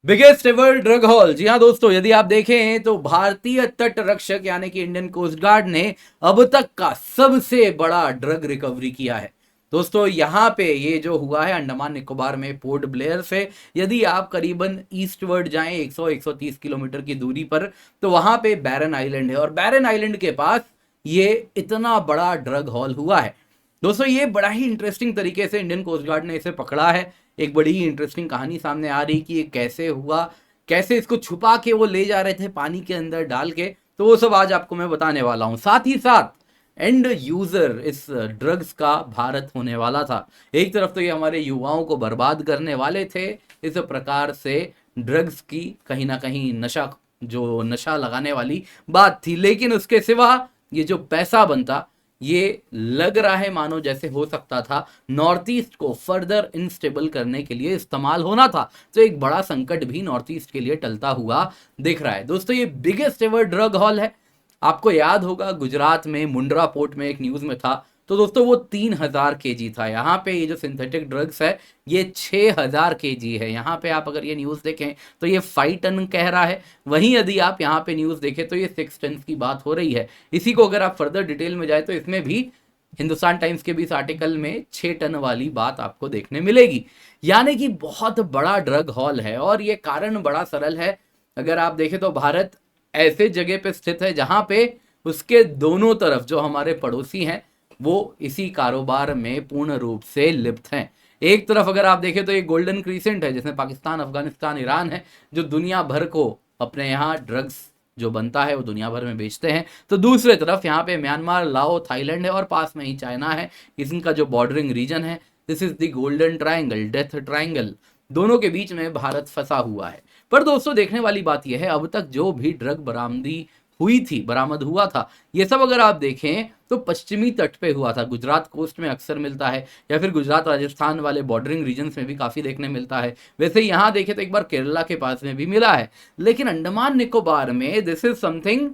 Biggest ever drug haul. जी हाँ दोस्तों, यदि आप देखें तो भारतीय तट रक्षक यानी कि इंडियन कोस्ट गार्ड ने अब तक का सबसे बड़ा ड्रग रिकवरी किया है। दोस्तों यहाँ पे ये जो हुआ है अंडमान निकोबार में पोर्ट ब्लेयर से, यदि आप करीबन ईस्टवर्ड जाएं 100-130 किलोमीटर की दूरी पर, तो वहां पे बैरन आइलैंड है और बैरन आइलैंड के पास ये इतना बड़ा ड्रग हॉल हुआ है। दोस्तों ये बड़ा ही इंटरेस्टिंग तरीके से इंडियन कोस्ट गार्ड ने इसे पकड़ा है। एक बड़ी ही इंटरेस्टिंग कहानी सामने आ रही कि ये कैसे हुआ, कैसे इसको छुपा के वो ले जा रहे थे पानी के अंदर डाल के, तो वो सब आज आपको मैं बताने वाला हूँ। साथ ही साथ एंड यूजर इस ड्रग्स का भारत होने वाला था। एक तरफ तो ये हमारे युवाओं को बर्बाद करने वाले थे इस प्रकार से, ड्रग्स की कहीं ना कहीं नशा लगाने वाली बात थी, लेकिन उसके सिवा ये जो पैसा बनता, ये लग रहा है मानो जैसे हो सकता था नॉर्थ ईस्ट को फर्दर इनस्टेबल करने के लिए इस्तेमाल होना था। तो एक बड़ा संकट भी नॉर्थ ईस्ट के लिए टलता हुआ दिख रहा है। दोस्तों ये बिगेस्ट एवर ड्रग हॉल है। आपको याद होगा गुजरात में मुंड्रा पोर्ट में एक न्यूज में था, तो दोस्तों वो 3000 केजी था। यहाँ पे ये जो सिंथेटिक ड्रग्स है ये 6000 केजी है। यहाँ पे आप अगर ये न्यूज़ देखें तो ये 5 टन कह रहा है, वहीं यदि आप यहाँ पे न्यूज़ देखें तो ये 6 टन की बात हो रही है। इसी को अगर आप फर्दर डिटेल में जाए तो इसमें भी हिंदुस्तान टाइम्स के भी इस आर्टिकल में 6 टन वाली बात आपको देखने मिलेगी। यानी कि बहुत बड़ा ड्रग हॉल है और ये कारण बड़ा सरल है। अगर आप देखें तो भारत ऐसे जगह पे स्थित है जहां पे उसके दोनों तरफ जो हमारे पड़ोसी हैं वो इसी कारोबार में पूर्ण रूप से लिप्त हैं। एक तरफ अगर आप देखें तो ये गोल्डन क्रीसेंट है जिसमें पाकिस्तान, अफगानिस्तान, ईरान है, जो दुनिया भर को अपने यहाँ ड्रग्स जो बनता है वो दुनिया भर में बेचते हैं। तो दूसरे तरफ यहाँ पे म्यांमार, लाओ, थाईलैंड है और पास में ही चाइना है। इनका जो बॉर्डरिंग रीजन है, this is the golden triangle, death triangle, दोनों के बीच में भारत फंसा हुआ है। पर दोस्तों देखने वाली बात यह है, अब तक जो भी ड्रग बरामद हुआ था, ये सब अगर आप देखें तो पश्चिमी तट पे हुआ था। गुजरात कोस्ट में अक्सर मिलता है या फिर गुजरात राजस्थान वाले बॉर्डरिंग रीजन्स में भी काफ़ी देखने मिलता है। वैसे यहाँ देखें तो एक बार केरला के पास में भी मिला है, लेकिन अंडमान निकोबार में this is something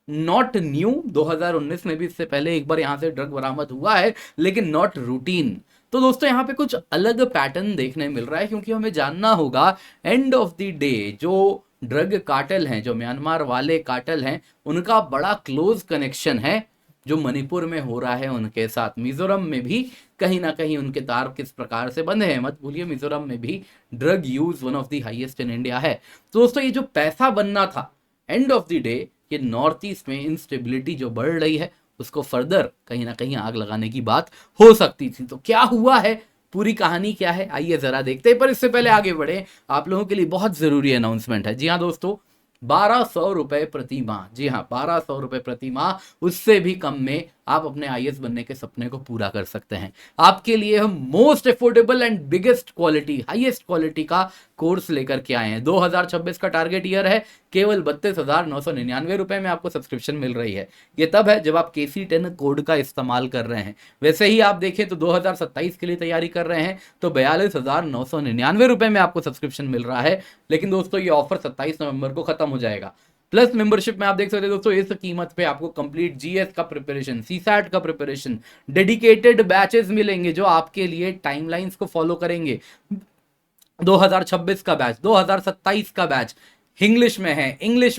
not new. 2019 में भी इससे पहले एक बार यहाँ से ड्रग बरामद हुआ है, लेकिन नॉट रूटीन। तो दोस्तों यहाँ पे कुछ अलग पैटर्न देखने मिल रहा है, क्योंकि हमें जानना होगा एंड ऑफ द डे जो ड्रग कार्टेल हैं, जो म्यांमार वाले कार्टेल हैं, उनका बड़ा क्लोज कनेक्शन है जो मणिपुर में हो रहा है उनके साथ। मिजोरम में भी कहीं ना कहीं उनके तार किस प्रकार से बंधे हैं। मत भूलिए मिजोरम में भी drug use one of the highest in India है। तो दोस्तों ये जो पैसा बनना था, एंड ऑफ द डे ये नॉर्थ ईस्ट में इंस्टेबिलिटी जो बढ़ रही है उसको फर्दर कहीं ना कहीं आग लगाने की बात हो सकती थी। तो क्या हुआ है, पूरी कहानी क्या है, आइए जरा देखते हैं। पर इससे पहले आगे बढ़े, आप लोगों के लिए बहुत जरूरी अनाउंसमेंट है। जी हाँ दोस्तों, 1200 रुपए प्रति माह, जी हाँ 1200 रुपए प्रति माह, उससे भी कम में आप अपने आईएएस बनने के सपने को पूरा कर सकते हैं। आपके लिए हम most affordable and biggest quality, highest quality का कोर्स लेकर के आए हैं। 2026 का टारगेट ईयर है, केवल 32,999 रुपए में आपको सब्सक्रिप्शन मिल रही है। ये तब है जब आप KC10 कोड का इस्तेमाल कर रहे हैं। वैसे ही आप देखें तो 2027 के लिए तैयारी कर रहे हैं तो 42,999 रुपए में आपको सब्सक्रिप्शन मिल रहा है। लेकिन दोस्तों ये ऑफर 27 नवंबर को खत्म हो जाएगा। प्लस मेंबरशिप में आप देख सकते हैं दोस्तों, इस कीमत पे आपको कंप्लीट जीएस का प्रिपरेशन, सीसैट का प्रिपरेशन, डेडिकेटेड बैचेस मिलेंगे जो आपके लिए टाइमलाइंस को फॉलो करेंगे। 2026 का बैच, 2027 का बैच इंग्लिश में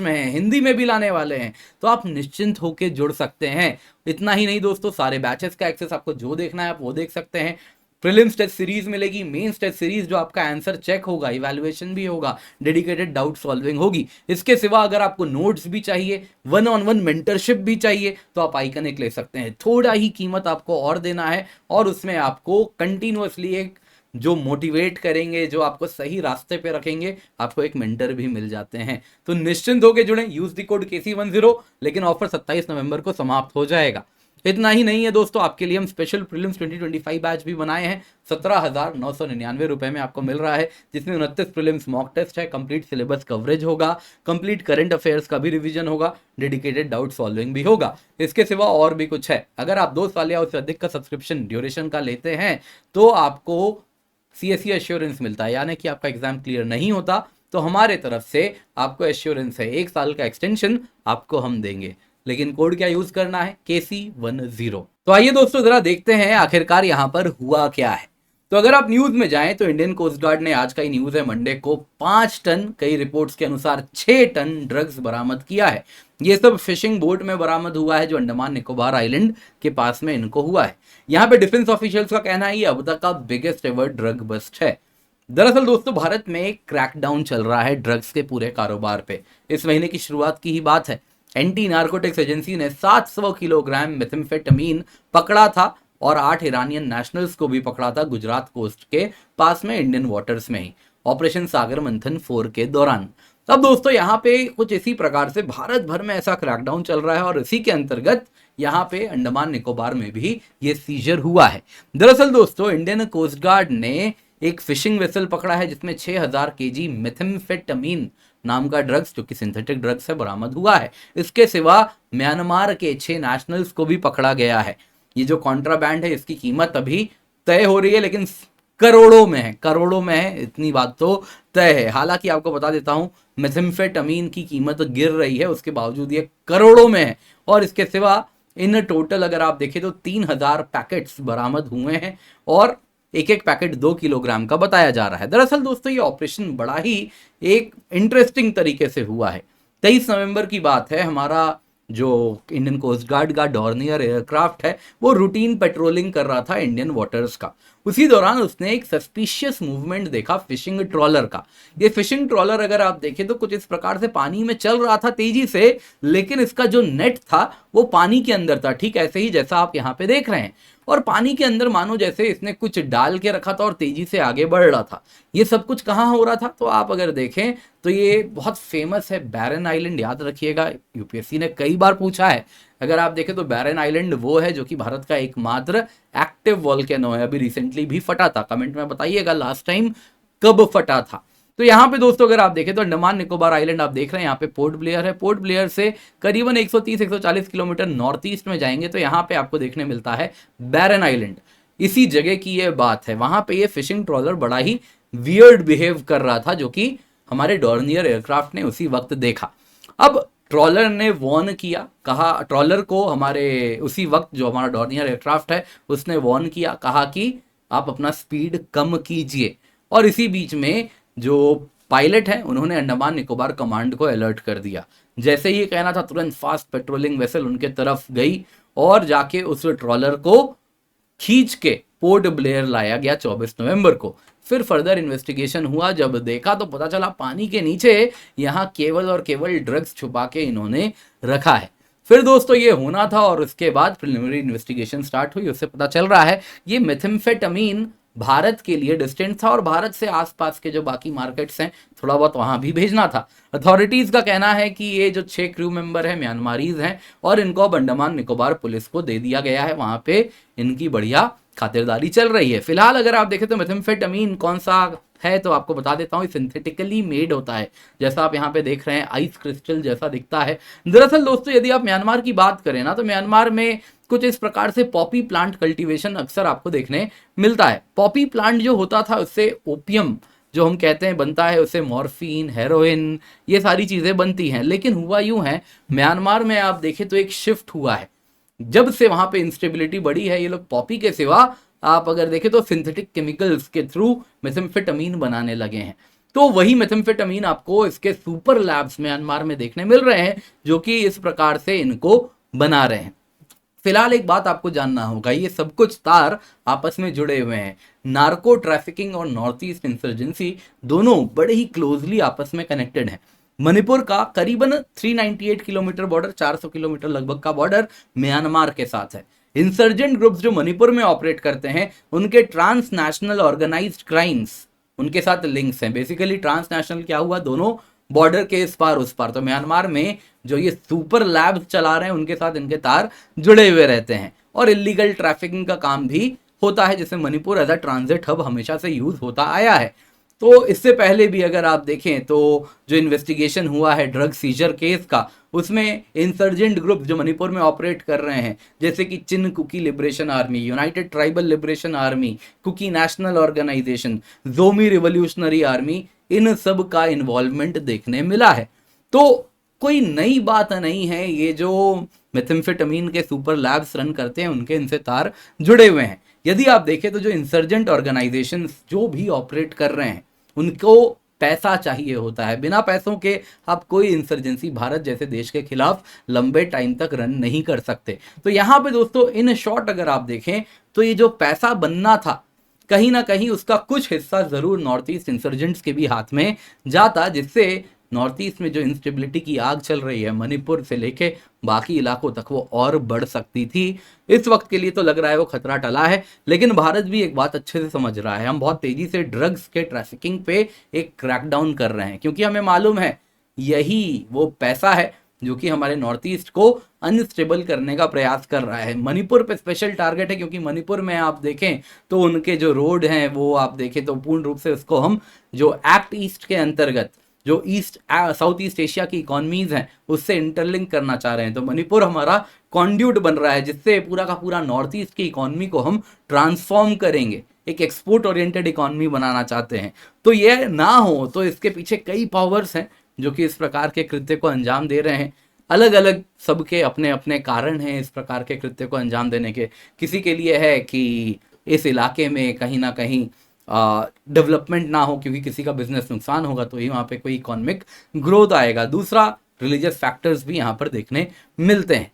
है, हिंदी में भी लाने वाले हैं, तो आप निश्चिंत होकर जुड़ सकते हैं। इतना ही नहीं दोस्तों, सारे बैचेस का एक्सेस आपको जो देखना है आप वो देख सकते हैं। प्रीलिम्स टेस्ट सीरीज मिलेगी, मेंस टेस्ट सीरीज जो आपका आंसर चेक होगा, इवैल्यूएशन भी होगा, डेडिकेटेड डाउट सॉल्विंग होगी। इसके सिवा अगर आपको नोट्स भी चाहिए, वन ऑन वन मेंटरशिप भी चाहिए, तो आप आइकन एक ले सकते हैं। थोड़ा ही कीमत आपको और देना है और उसमें आपको कंटिन्यूअसली एक जो मोटिवेट करेंगे, जो आपको सही रास्ते पे रखेंगे, आपको एक मेंटर भी मिल जाते हैं। तो निश्चिंत होकर जुड़े, यूज द कोड KC10, लेकिन ऑफर 27 नवंबर को समाप्त हो जाएगा। इतना ही नहीं है दोस्तों, आपके लिए हम स्पेशल प्रीलिम्स 2025 बैच भी बनाए हैं। 17,999 रुपए में आपको मिल रहा है, जिसमें 29 प्रीलिम्स मॉक टेस्ट है, कंप्लीट सिलेबस कवरेज होगा, कंप्लीट करंट अफेयर्स का भी रिवीजन होगा, डेडिकेटेड डाउट सॉल्विंग भी होगा। इसके सिवा और भी कुछ है। अगर आप 2 साल या उससे अधिक का सब्सक्रिप्शन ड्यूरेशन का लेते हैं तो आपको CSE एश्योरेंस मिलता है, यानी कि आपका एग्जाम क्लियर नहीं होता तो हमारे तरफ से आपको एश्योरेंस है, 1 साल का एक्सटेंशन आपको हम देंगे। लेकिन कोड क्या यूज करना है, KC10। तो आइए दोस्तों जरा देखते हैं आखिरकार यहां पर हुआ क्या है। तो अगर आप न्यूज में जाएं तो इंडियन कोस्ट गार्ड ने, आज का ही न्यूज है मंडे को, 5 टन, कई रिपोर्ट्स के अनुसार 6 टन ड्रग्स बरामद किया है। ये सब फिशिंग बोट में बरामद हुआ है जो अंडमान निकोबार आइलैंड के पास में इनको हुआ है। यहाँ पे डिफेंस ऑफिशियल्स का कहना है ये अब तक का बिगेस्ट एवर ड्रग बस्ट है। दरअसल दोस्तों भारत में एक क्रैकडाउन चल रहा है ड्रग्स के पूरे कारोबार पे। इस महीने की शुरुआत की ही बात है, एंटी नार्कोटिक्स एजेंसी ने 700 किलोग्राम मेथाम्फेटामिन पकड़ा था और 8 ईरानियन नेशनल्स को भी पकड़ा था गुजरात कोस्ट के पास में इंडियन वाटर्स में ही, ऑपरेशन सागर मंथन 4 के दौरान। अब दोस्तों यहाँ पे कुछ इसी प्रकार से भारत भर में ऐसा क्रैकडाउन चल रहा है और इसी के अंतर्गत यहाँ पे अंडमान निकोबार में भी ये सीजर हुआ है। दरअसल दोस्तों इंडियन कोस्ट गार्ड ने एक फिशिंग वेसल पकड़ा है जिसमें 6000 केजी मेथाम्फेटामिन नाम का ड्रग्स, जो कि सिंथेटिक ड्रग्स है, बरामद हुआ है। इसके सिवा म्यांमार के 6 नेशनल्स को भी पकड़ा गया है। ये जो कॉन्ट्राबैंड है इसकी कीमत अभी तय हो रही है, लेकिन करोड़ों में है, करोड़ों में है, इतनी बात तो तय है। हालांकि आपको बता देता हूं मेथाम्फेटामिन की कीमत गिर रही है, उसके बावजूद ये करोड़ों में है। और इसके सिवा इन टोटल अगर आप देखें तो 3000 पैकेट्स बरामद हुए हैं और एक एक पैकेट 2 किलोग्राम का बताया जा रहा है। दरअसल दोस्तों ये ऑपरेशन बड़ा ही एक इंटरेस्टिंग तरीके से हुआ है। 23 नवंबर की बात है, हमारा जो इंडियन कोस्ट गार्ड का डॉर्नियर एयरक्राफ्ट है वो रूटीन पेट्रोलिंग कर रहा था इंडियन वाटर्स का। उसी दौरान उसने एक सस्पिशियस मूवमेंट देखा फिशिंग ट्रॉलर का। ये फिशिंग ट्रॉलर अगर आप देखें तो कुछ इस प्रकार से पानी में चल रहा था तेजी से, लेकिन इसका जो नेट था वो पानी के अंदर था, ठीक ऐसे ही जैसा आप यहाँ पे देख रहे हैं। और पानी के अंदर मानो जैसे इसने कुछ डाल के रखा था और तेजी से आगे बढ़ रहा था। ये सब कुछ कहाँ हो रहा था, तो आप अगर देखें तो ये बहुत फेमस है बैरन आइलैंड, याद रखिएगा, यूपीएससी ने कई बार पूछा है। अगर आप देखें तो बैरन आइलैंड वो है जो कि भारत का एकमात्र एक्टिव वॉल्केनो है, अभी रिसेंटली भी फटा था। कमेंट में बताइएगा लास्ट टाइम कब फटा था। तो यहाँ पे दोस्तों अगर आप देखें तो अंडमान निकोबार आइलैंड आप देख रहे हैं, यहाँ पे पोर्ट ब्लेयर है। पोर्ट ब्लेयर से करीबन 130-140 किलोमीटर नॉर्थ ईस्ट में जाएंगे तो यहाँ पे आपको देखने मिलता है बैरन आइलैंड। इसी जगह की ये बात है, वहां पे ये फिशिंग ट्रॉलर बड़ा ही वियर्ड बिहेव कर रहा था जो कि हमारे डॉर्नियर एयरक्राफ्ट ने उसी वक्त देखा। अब ट्रॉलर ने वॉर्न किया, कहा ट्रॉलर को, हमारे उसी वक्त जो हमारा डॉर्नियर एयरक्राफ्ट है उसने वॉर्न किया, कहा कि आप अपना स्पीड कम कीजिए। और इसी बीच में जो पायलट हैं उन्होंने अंडमान निकोबार कमांड को अलर्ट कर दिया। जैसे ही कहना था तुरंत फास्ट पेट्रोलिंग वेसल उनके तरफ गई और जाके उस ट्रॉलर को खींच के पोर्ट ब्लेयर लाया गया 24 नवंबर को। फिर फर्दर इन्वेस्टिगेशन हुआ, जब देखा तो पता चला पानी के नीचे यहाँ केवल और केवल ड्रग्स छुपा के इन्होंने रखा है। फिर दोस्तों ये होना था और उसके बाद प्रिलिमिनरी इन्वेस्टिगेशन स्टार्ट हुई, उससे पता चल रहा है ये मेथाम्फेटामिन भारत के लिए डिस्टेंट था और भारत से आसपास के जो बाकी मार्केट्स हैं थोड़ा बहुत वहां भी भेजना था। अथॉरिटीज का कहना है कि ये जो 6 क्रू मेंबर हैं म्यांमारीज हैं और इनको अब अंडमान निकोबार पुलिस को दे दिया गया है, वहां पे इनकी बढ़िया खातिरदारी चल रही है। फिलहाल अगर आप देखें तो मेथाम्फेटामिन कौन सा है तो आपको बता देता हूँ, सिंथेटिकली मेड होता है, जैसा आप यहाँ पे देख रहे हैं आइस क्रिस्टल जैसा दिखता है। दरअसल दोस्तों यदि आप म्यांमार की बात करें ना तो म्यांमार में कुछ इस प्रकार से पॉपी प्लांट कल्टीवेशन अक्सर आपको देखने मिलता है। पॉपी प्लांट जो होता था उससे ओपियम जो हम कहते हैं बनता है, उससे मॉर्फिन, हेरोइन, ये सारी चीजें बनती हैं। लेकिन हुआ यूं है म्यांमार में आप देखें तो एक शिफ्ट हुआ है, जब से वहां पे इंस्टेबिलिटी बढ़ी है ये लोग पॉपी के सिवा आप अगर देखें तो सिंथेटिक केमिकल्स के थ्रू मेथाम्फेटामिन बनाने लगे हैं। तो वही मेथाम्फेटामिन आपको इसके सुपर लैब्स म्यांमार में देखने मिल रहे हैं जो कि इस प्रकार से इनको बना रहे हैं। फिलहाल एक बात आपको जानना होगा, ये सब कुछ तार आपस में जुड़े हुए हैं। नार्को ट्रैफिकिंग और नॉर्थ ईस्ट इंसर्जेंसी दोनों बड़े ही क्लोजली आपस में कनेक्टेड हैं। मणिपुर का करीबन 398 किलोमीटर बॉर्डर, 400 किलोमीटर लगभग का बॉर्डर म्यांमार के साथ है। इंसर्जेंट ग्रुप्स जो मणिपुर में ऑपरेट करते हैं उनके ट्रांसनेशनल ऑर्गेनाइज्ड क्राइम्स उनके साथ लिंक्स हैं। बेसिकली ट्रांसनेशनल क्या हुआ, दोनों बॉर्डर के इस पार उस पार। तो म्यांमार में जो ये सुपर लैब चला रहे हैं उनके साथ इनके तार जुड़े हुए रहते हैं और इलीगल ट्रैफिकिंग का काम भी होता है, जिससे Manipur as a transit hub हमेशा से यूज होता आया है। तो इससे पहले भी अगर आप देखें तो जो इन्वेस्टिगेशन हुआ है ड्रग सीजर केस का, उसमें इंसर्जेंट ग्रुप जो मणिपुर में ऑपरेट कर रहे हैं जैसे कि Chin Kuki liberation army, united tribal liberation army, Kuki national organisation, Zomi revolutionary army, इन सब का इन्वॉल्वमेंट देखने मिला है। तो कोई नई बात नहीं है, ये जो मेथाम्फेटामिन के सुपर लैब्स रन करते हैं उनके इनसे तार जुड़े हुए हैं। यदि आप देखें तो जो इंसर्जेंट ऑर्गेनाइजेशंस जो भी ऑपरेट कर रहे हैं उनको पैसा चाहिए होता है। बिना पैसों के आप कोई इंसर्जेंसी भारत जैसे देश के खिलाफ लंबे टाइम तक रन नहीं कर सकते। तो यहाँ पे दोस्तों इन शॉर्ट अगर आप देखें तो ये जो पैसा बनना था कहीं ना कहीं उसका कुछ हिस्सा जरूर नॉर्थ ईस्ट इंसर्जेंट्स के भी हाथ में जाता, जिससे नॉर्थ ईस्ट में जो इंस्टेबिलिटी की आग चल रही है मणिपुर से लेके बाकी इलाकों तक वो और बढ़ सकती थी। इस वक्त के लिए तो लग रहा है वो खतरा टला है, लेकिन भारत भी एक बात अच्छे से समझ रहा है। हम बहुत तेजी से ड्रग्स के ट्रैफिकिंग पे एक क्रैकडाउन कर रहे हैं, क्योंकि हमें मालूम है यही वो पैसा है जो कि हमारे नॉर्थ ईस्ट को अनस्टेबल करने का प्रयास कर रहा है। मणिपुर पे स्पेशल टारगेट है, क्योंकि मणिपुर में आप देखें तो उनके जो रोड हैं वो आप देखें तो पूर्ण रूप से उसको हम जो एक्ट ईस्ट के अंतर्गत जो साउथ ईस्ट एशिया की इकोनॉमीज हैं उससे इंटरलिंक करना चाह रहे हैं। तो मणिपुर हमारा कॉन्ड्यूट बन रहा है, जिससे पूरा का पूरा नॉर्थ ईस्ट की इकोनॉमी को हम ट्रांसफॉर्म करेंगे, एक एक्सपोर्ट ओरिएंटेड इकोनॉमी बनाना चाहते हैं। तो ये ना हो तो इसके पीछे कई पावर्स हैं जो कि इस प्रकार के कृत्य को अंजाम दे रहे हैं। अलग अलग सबके अपने अपने कारण हैं इस प्रकार के कृत्य को अंजाम देने के। किसी के लिए है कि इस इलाके में कहीं ना कहीं डेवलपमेंट ना हो, क्योंकि किसी का बिजनेस नुकसान होगा तो ही वहाँ पे कोई इकोनॉमिक ग्रोथ आएगा। दूसरा, रिलीजियस फैक्टर्स भी यहाँ पर देखने मिलते हैं।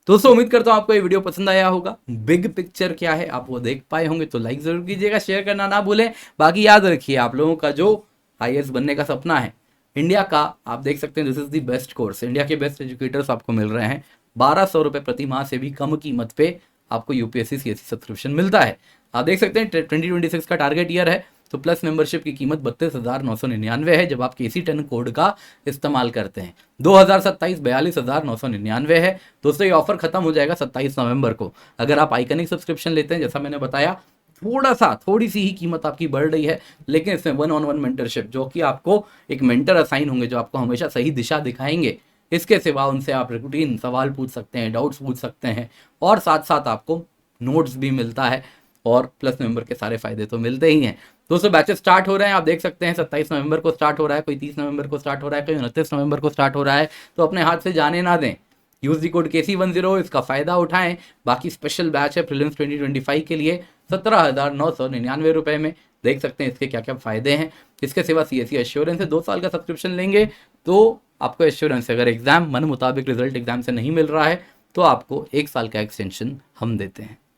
दोस्तों उम्मीद करता हूँ आपको ये वीडियो पसंद आया होगा। बिग पिक्चर क्या है आप वो देख पाए होंगे, तो लाइक जरूर कीजिएगा, शेयर करना ना भूलें। बाकी याद रखिए आप लोगों का जो IAS बनने का सपना है इंडिया का, आप देख सकते हैं this is the best course. India के बेस्ट एजुकेटर्स आपको मिल रहे हैं। 1200 रुपये प्रति माह से भी कम कीमत पे आपको UPSC CSE सब्सक्रिप्शन मिलता है। आप देख सकते हैं 2026 का टारगेट ईयर है, तो प्लस मेंबरशिप की कीमत 32,999 है जब आप KC10 कोड का इस्तेमाल करते हैं। 2027 42,999 है। दोस्तों ये ऑफर खत्म हो जाएगा 27 नवंबर को। अगर आप आइकनिक सब्सक्रिप्शन लेते हैं, जैसा मैंने बताया थोड़ी सी ही कीमत आपकी बढ़ रही है, लेकिन इसमें 1-on-1 मेंटरशिप, जो कि आपको एक मेंटर असाइन होंगे जो आपको हमेशा सही दिशा दिखाएंगे। इसके सिवा उनसे आप रूटीन सवाल पूछ सकते हैं, डाउट्स पूछ सकते हैं, और साथ साथ आपको नोट्स भी मिलता है, और प्लस मेंबर के सारे फायदे तो मिलते ही हैं। दोस्तों बैचेस स्टार्ट हो रहे हैं, आप देख सकते हैं 27 नवंबर को स्टार्ट हो रहा है, कोई 30 नवंबर को स्टार्ट हो रहा है, कोई 29 नवंबर को स्टार्ट हो रहा है। तो अपने हाथ से जाने ना दें, यूज दी कोड KC10, इसका फायदा उठाएं। बाकी स्पेशल बैच है प्रीलिम्स 2025 के लिए 17,999 रुपए में। देख सकते हैं इसके क्या क्या फायदे हैं। इसके सिवा CSE एश्योरेंस है, 2 साल का सब्सक्रिप्शन लेंगे तो आपको एश्योरेंस, अगर एग्जाम मन मुताबिक रिजल्ट एग्जाम से नहीं मिल रहा है तो आपको 1 साल का एक्सटेंशन हम देते हैं।